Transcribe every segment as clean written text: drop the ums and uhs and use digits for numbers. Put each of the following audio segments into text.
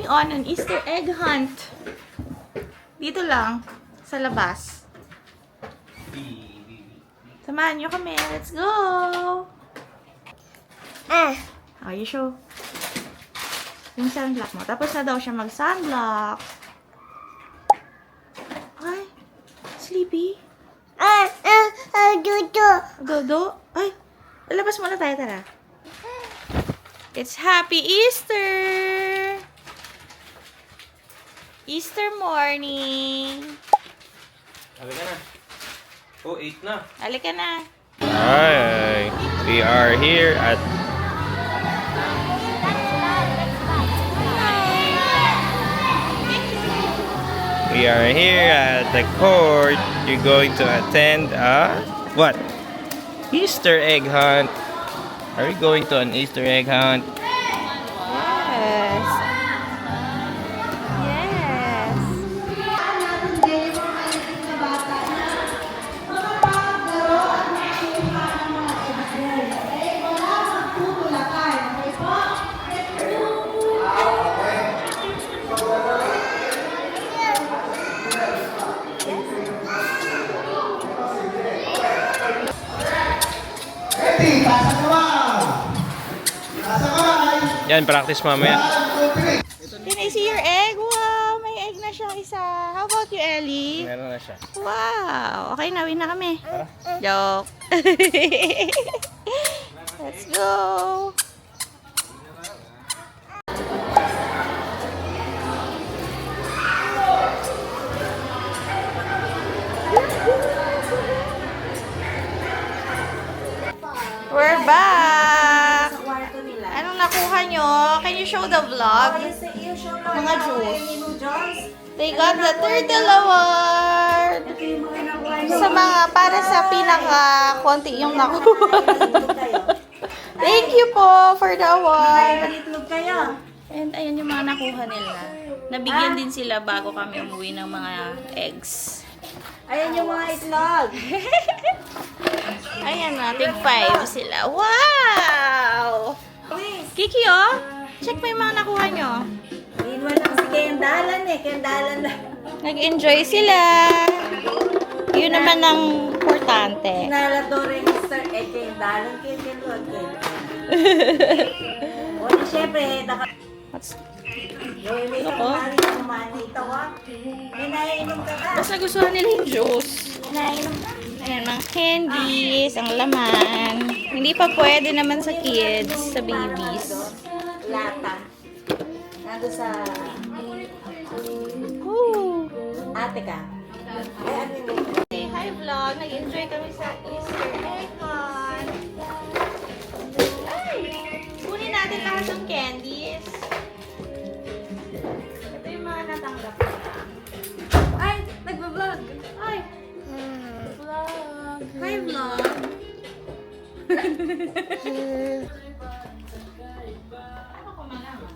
on an Easter egg hunt. Dito lang, sa labas. Samahan nyo kami. Let's go! Oh, you show. Yung sunblock mo. Tapos na daw siya mag-sunblock. Ay, sleepy. Dodo. Ay, labas muna tayo, tara. It's Happy Easter! Easter morning. Halika na. Oh, 8 na. Halika na. Hi, we are here at the court. You're going to attend a what? Easter egg hunt. Are we going to an Easter egg hunt? Yes. Yes. Yan, practice mamaya. Can I see your egg? Wow, may egg na siya isa. How about you, Ellie? Meron na siya. Wow. Okay, nawin na kami. Joke. Let's go. We're back. Anong nakuha nyo? Can you show the vlog? Mga juice. They got the Turtle Award. Sa mga, para sa pinaka-konti yung nakuha. Thank you po for the award. And ayan yung mga nakuha nila. Nabigyan din sila bago kami umuwi ng mga eggs. Ayan yung mga itlog. Ayan na, tig 5 sila. Wow! Kiki, oh! Check mo yung mga nakuha nyo. Inuwan lang si Kendalan eh. Kendalan lang. Nag-enjoy sila. Yun naman ang importante. Naladore ni Sir eh. Kendalan, Kendalan, O, di syempre, What's... may Ako? kamari na kumani. Tawa. May naiinom ka ka. Basta nagustuhan nila yung juice. Naiinom ka. Ayan, mga candies, ang laman. Hindi pa pwede naman sa kids, sa babies. Lata. Nando sa Woo! ate ka. Ay, ano yun? Say hi vlog, nag-enjoy kami sa Easter egg hunt. Ay! Kunin natin lahat ng candies. Ito yung mga natanggap nila. Ay! Nagbablog! Ay! Vlog! Hi vlog! Ano ko malaman?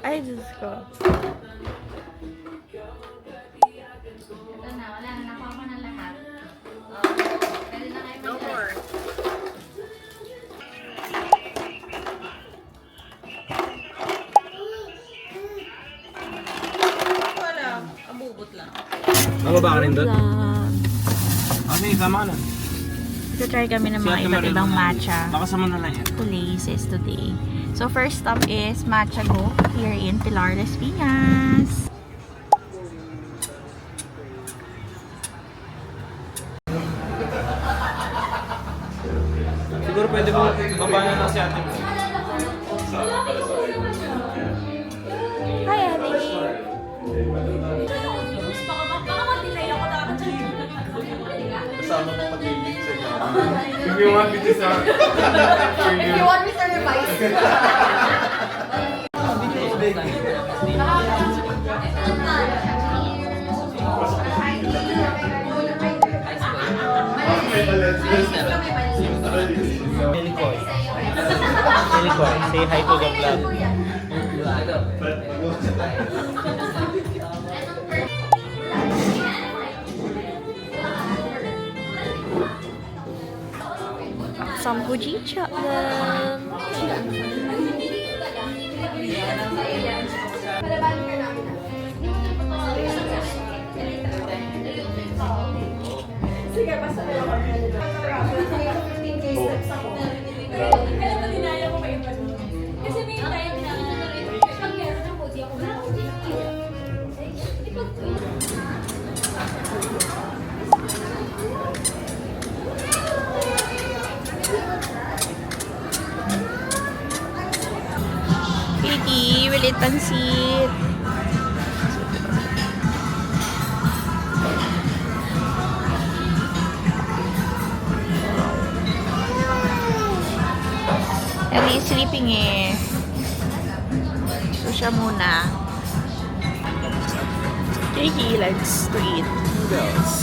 Ay, Diyos ko. Ito na, wala na. Nakuha ko na lahat. Pwede na kayo mag-more. Wala. Abubot lang. Mababa ka rin doon? Okay, sama na. Try kami ng mga iba't ibang matcha Baka sama na lang yan. places today. So first stop is Matcha Go here in Pilar, Las Piñas. Siguro pwede mo baba na lang si ate mo. Hi, Ellie. Kasama ng pag-ibig sa inyo. If you want me to sa... If you want me to revise. Elikoy. Elikoy, say hi to the vlog. some Fujicha then. Kitty, will it pansit? Ellie is sleeping eh. So siya muna. Kitty likes to eat noodles.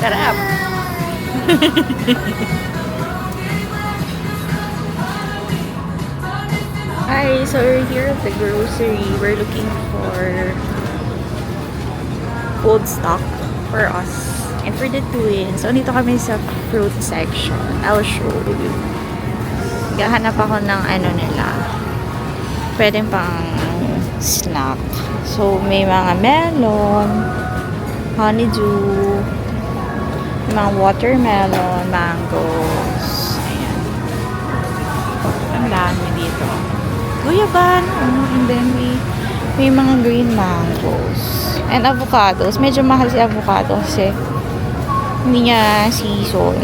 Sarap. Hi, so we're here at the grocery. We're looking for food stock for us and for the twins. So, dito kami sa fruit section. I'll show you. Gahanap ako ng ano nila. Pwede pang snack. So, may mga melon, honeydew, may mga watermelon, mangoes. Ayan. Ang dami dito. Guyaban. And then may mga green mangoes. And avocados. Medyo mahal si avocado kasi hindi niya season.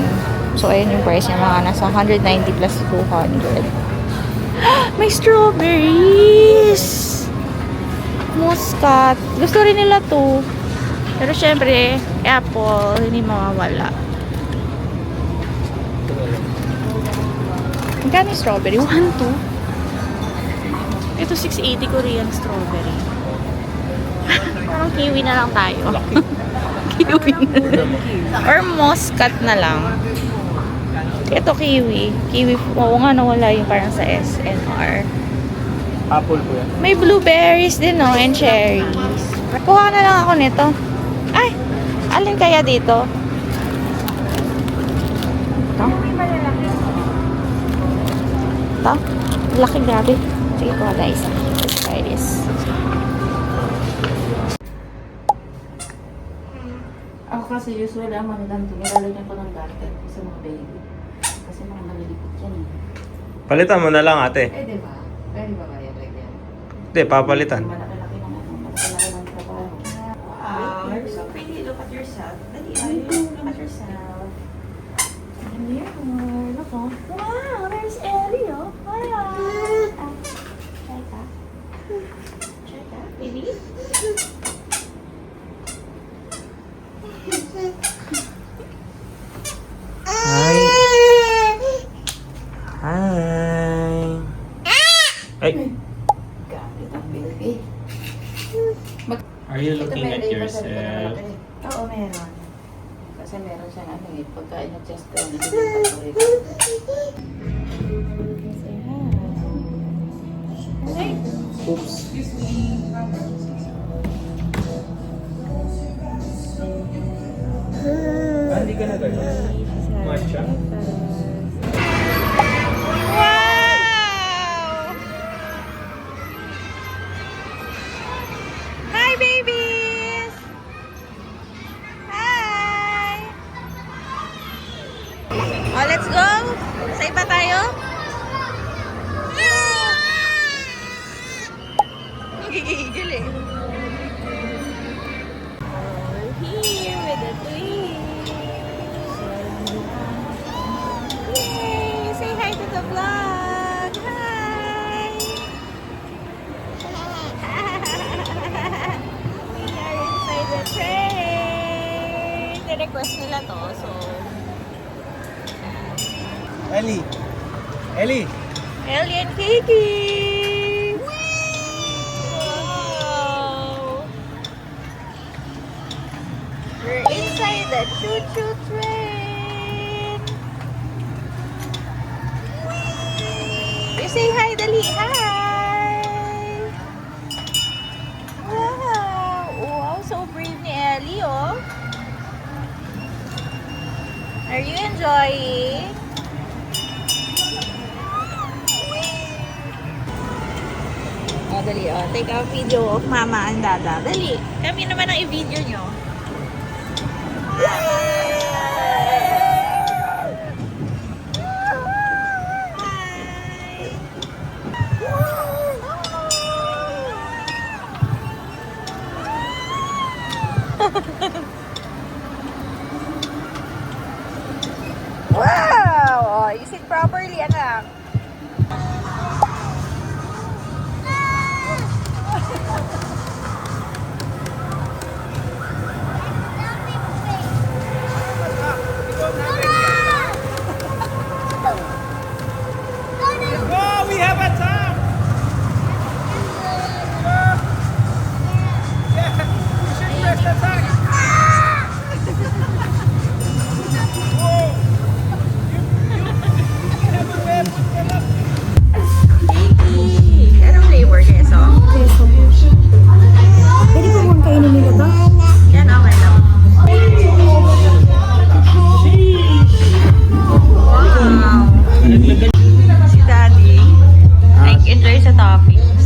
So, ayun yung price niya. Mga nasa 190 plus 200. May strawberries! Muscat. Gusto rin nila to. Pero syempre, apple, hindi mawawala. Magkano yung strawberry? 1, 2? Ito 680 Korean strawberry. Parang kiwi na lang tayo. Kiwi na lang. Or muscat na lang. Ito kiwi. Kiwi. Oo nga, nawala yung parang sa SNR. Apple po yan. May blueberries din, no? And cherries. Kuha na lang ako nito. Ay! Alin kaya dito? Ito? Ito? Laki, grabe. Sige po, guys. Let's try this. Ako kasi usually ang maniganto, nilalagyan ko ng garter sa mga baby. Kasi mga malilipit yan eh. Palitan mo na lang, ate. Pwede ba? Pwede ba kaya lagyan? Hindi, papalitan. Malaki-laki ng ano, malaki-laki ng trabaho. Wow, you're so pretty. Look at yourself. Dali, look at yourself. Mirror. Look, oh. Wow, there's Ellie, oh. Hi. Check out, baby. Hi. Hi. Ay. Gamit ang baby. Are you Ito looking at pwede, yourself? malaki. Oo, meron. Kasi meron siyang ano eh, pagka in-adjust ko, nagiging paborito. Oops. Hindi ka na gano'n. Matcha? Wow! Hi, babies! Hi! Oh, let's go! Sa iba tayo? Gigigil eh. We're here with the twins. Yay! Say hi to the vlog! Hi! We are inside the train! Ni-request nila to, so... Ellie. Ellie. Ellie and Kiki! Wow! We're inside the choo-choo train! You say hi, Dali! Hi! Wow! Wow, so brave ni Ellie, oh! enjoying? O, dali, o. Take a video of Mama and Dada. Dali. Kami naman ang i-video nyo. Wow! Oh, you sit properly, anak. Oh, we have a time! Yeah, you should press the time. Anong flavor, Keso? Pwede po mong kainin nila to? Yan, okay lang. Wow! Si Daddy, nag-enjoy sa toppings.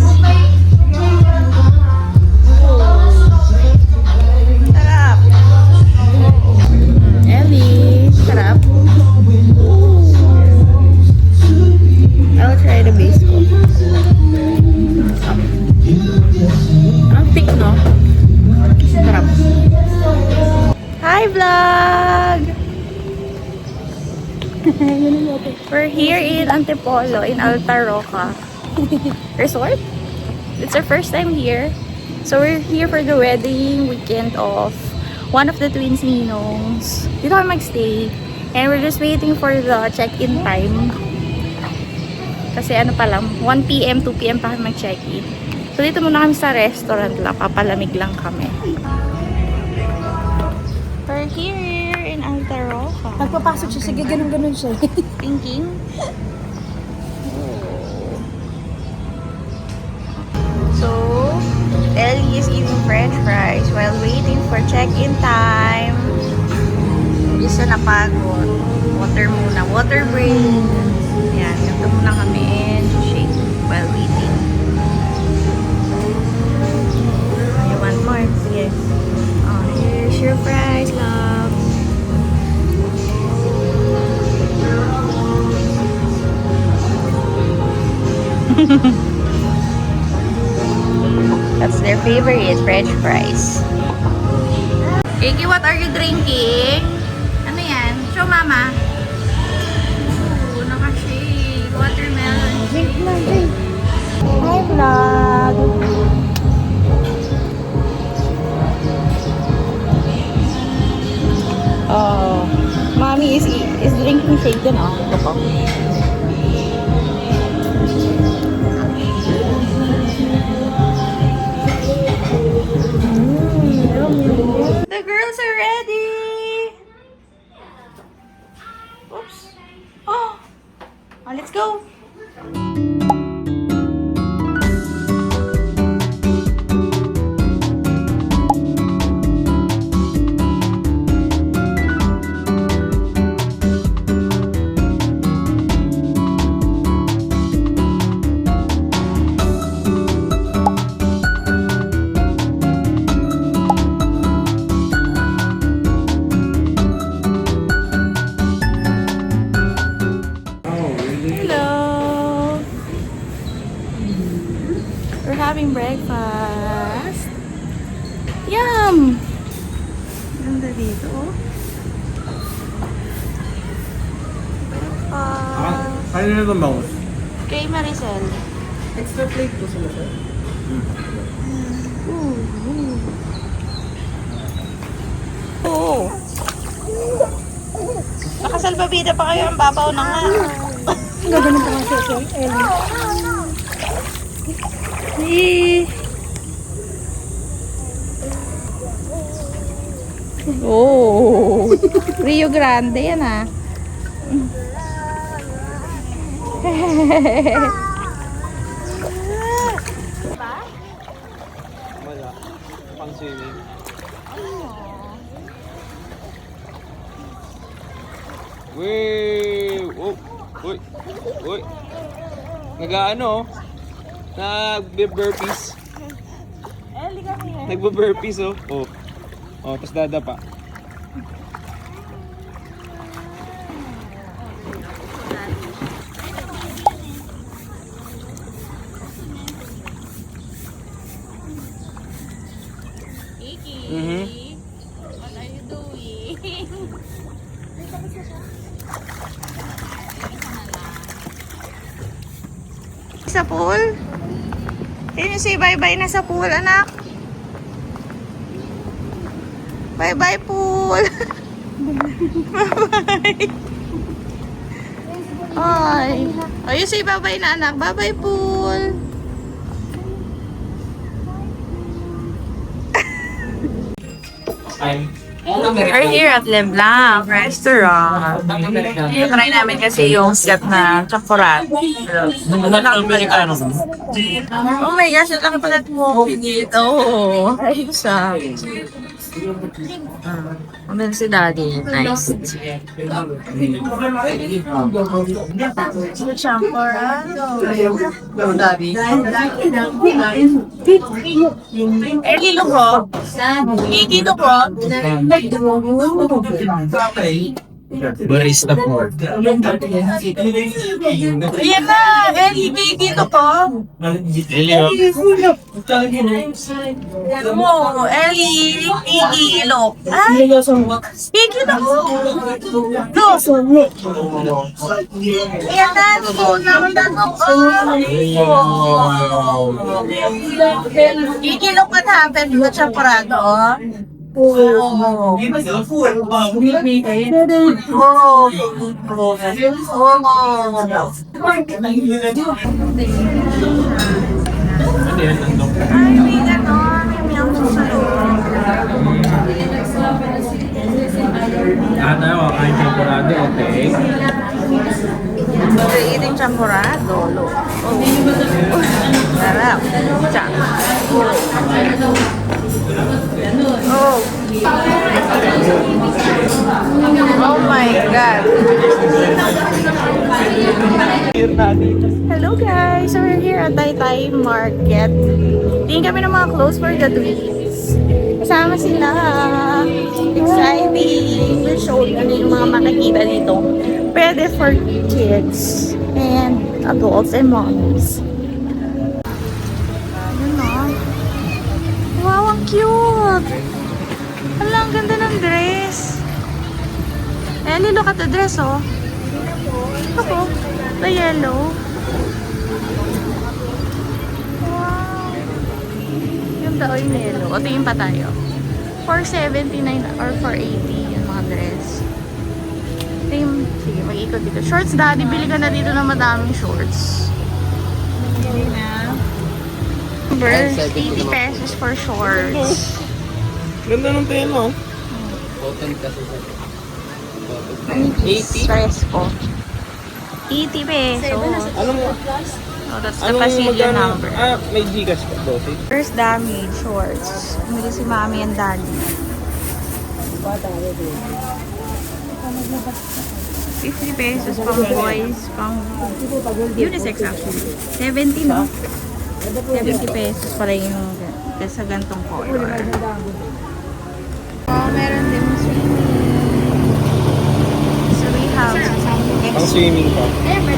Sarap! Ellie, sarap. I'll try the base ko. Ang thick, no? Sarap. Hi, vlog! We're here in Antipolo, in Alta Roca Resort. It's our first time here. So we're here for the wedding weekend of one of the twins ninongs. Dito kami magstay. And we're just waiting for the check-in time. Kasi ano pa lang, 1 PM, 2 PM pa kami mag-check-in. So dito muna kami sa restaurant lang, papalamig lang kami. We're here in Alta Roca. Pagpapasok siya, sige, ganun-ganun siya. Thinking? So, Ellie is eating french fries while waiting for check-in time. Isa na pagod. Water muna. Water break. Yan. Ganito muna kami and shake while waiting. You want more? Sige. Oh, here's your fries, love. That's their favorite, french fries. Iggy, what are you drinking? Ano yan? Show mama. Ooh, naka-shake. Watermelon shake. Hi, vlog! Oh, mommy is drinking shake din, oh. Ito po. The girls are ready. Oops. Oh, let's go. Hello. We're having breakfast. Yum! Ganda dito, oh. Breakfast. Kaya nyo the most? Kay Maricel. Extra plate po sila, sir. Oo. Nakasalbabida pa kayo ang babaw na nga. Gaganon pa kasi si Ellie. Oh, Rio Grande yan ah. Wala. Pang swimming. Wee! Oh! Uy! Uy! Nag-ano? Nag-burpees. Nagbo-burpees oh. Oh. Oh, tapos dadapa. Iki, what are you doing? Sa pool? Can you say bye-bye na sa pool, anak? Bye-bye, pool! Bye-bye! Ay! Oh, you say bye-bye na, anak. Bye-bye, pool! We're here at Le Blanc Restaurant. Try namin kasi yung sikat na chocolate. Oh my gosh, ang laki pala mo dito. Ayos ah. Ano si Daddy? Nice. Daddy. Early loko. Hindi loko. Barista po. Ayan na! Eli, dito po! Mo, Eli, Igilok. Ay! Igilok po! Look! Ayan na! Po, naman Igilok what happened with the chaparado, oh? Tayo, kain temporada, okay? We're eating champurrado. Look. Oh. Sarap. Chak. Oh. Oh my God. Hello guys! So we're here at Taytay Market. Tingin kami ng mga clothes for the tweets. Kasama sila. Exciting! We'll show you ano yung mga makikita dito. Pwede for kids and adults and moms. Ayun na. Wow, ang cute! Hala, ang ganda ng dress. Ellie, look at the dress, oh. Ako, the yellow. Wow. Yung daw yung yellow. O, tingin pa tayo. 479 or 480 yung mga dress. Tingin, sige, mag-ikot dito. Shorts, daddy. Bili ka na dito ng madaming shorts. Bili na. 80 pesos for shorts. Ganda ng tela, oh. 80? Fresco. 80 pesos. Ano mo? Oh, that's the Pasilio number. Ah, may Gcash pa, bossy. First damage shorts. Bumili si mommy and daddy. 50 pesos pang boys, pang unisex actually. 70 no? 70 pesos pala yung sa gantong color. Oh, meron din swimming. So we have Ang swimming pa. mga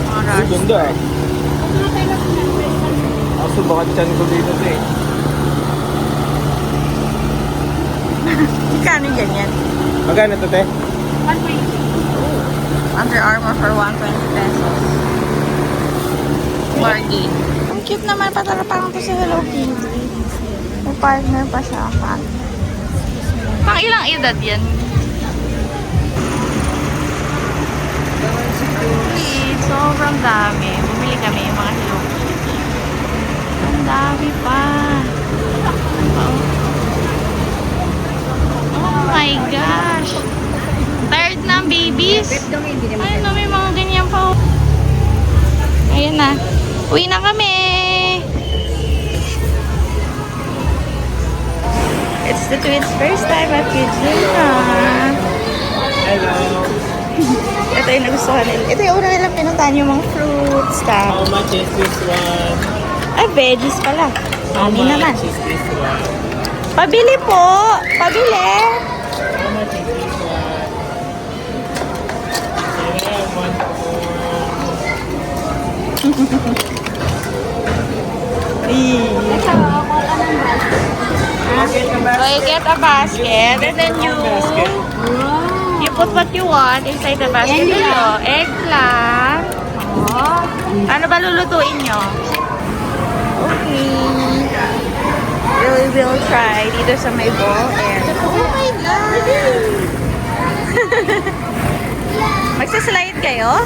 Ang rush. ganda, ah. Kaso baka chan ko dito, eh. Kano ganyan? Magkano to, te? Under Armour for 120 pesos. Bargain. Ang cute naman, parang to sa Hello Kitty. May partner pa siya. Pang ilang edad yan? Sweet. Sobrang dami. Bumili kami yung mga Hello Kitty. Ang dami pa. Oh my gosh. Tired na ang babies. Ayun na, may mga ganyan pa. Ayun na. Uwi na kami. It's the twins' first time at Kids Luna. Hello. Ito yung nagustuhan nila. Ito yung una nilang pinuntahan yung mga fruit stuff. How much is this one? Ay, veggies pala. Ani naman. is this one? Pabili po! Pabili! How much is this one? Yeah, one So you get a basket and then you put what you want inside the basket. Ito, eggplant. Oh. Ano ba lulutuin nyo? Okay. We will try dito sa may bowl. Ayan. Oh my God! Magsaslide kayo?